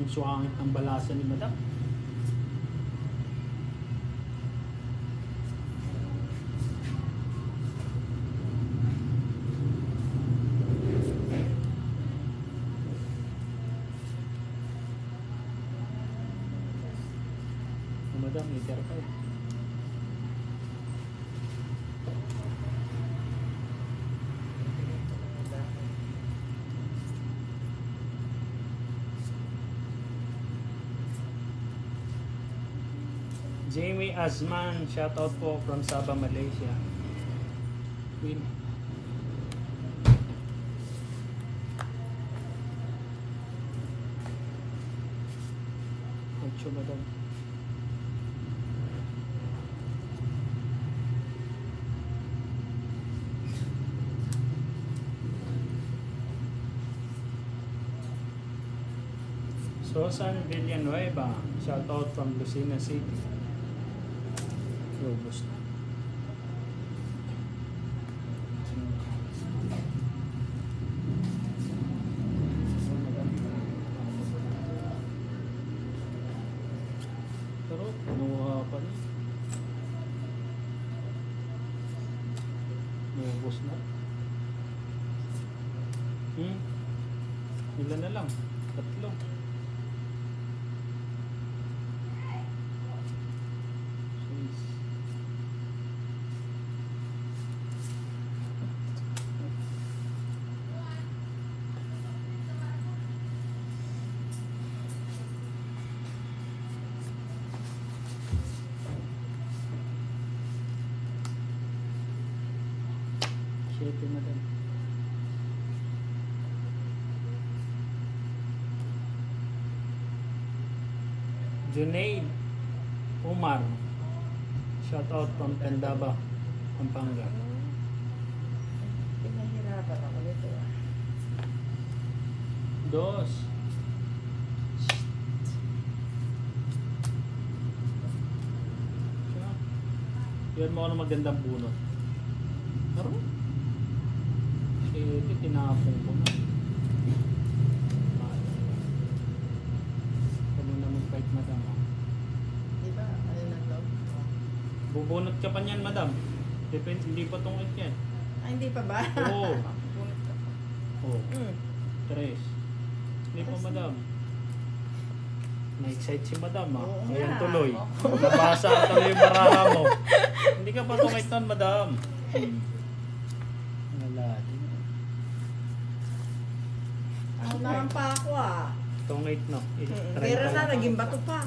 Suwangit ng balasa ni madam. Madam, liter pa eh. Jamie Azman, shoutout po from Sabah, Malaysia. Win. Ocho madam. Susan Villanueva, shoutout from Lucena City. Robust na. Pero kinuha pa rin. Robust na. Ilan na lang? 3. Ito madam. Junaid Umar, shout out from Tandaba, Pampanga. Pinahirapan ako nito. 2. Yan mo ano magandang bunot. Pero tinapong ko na. Kami na mag-fight madam. Diba? Ano na to? Bubunot ka pa niyan madam. Depende, hindi pa tungkol yan. Ay, hindi pa ba? Oo. Bunot ka pa. Oo. 3. Hindi pa madam. Na-excite si madam ha. Oo Ngayon nga. tuloy. Nabasa tuloy yung baraha mo. Hindi ka pa tungkol nun madam. Wala din. Ako naman pa ako ah. Tungkol no. Pero na, naging bato pa.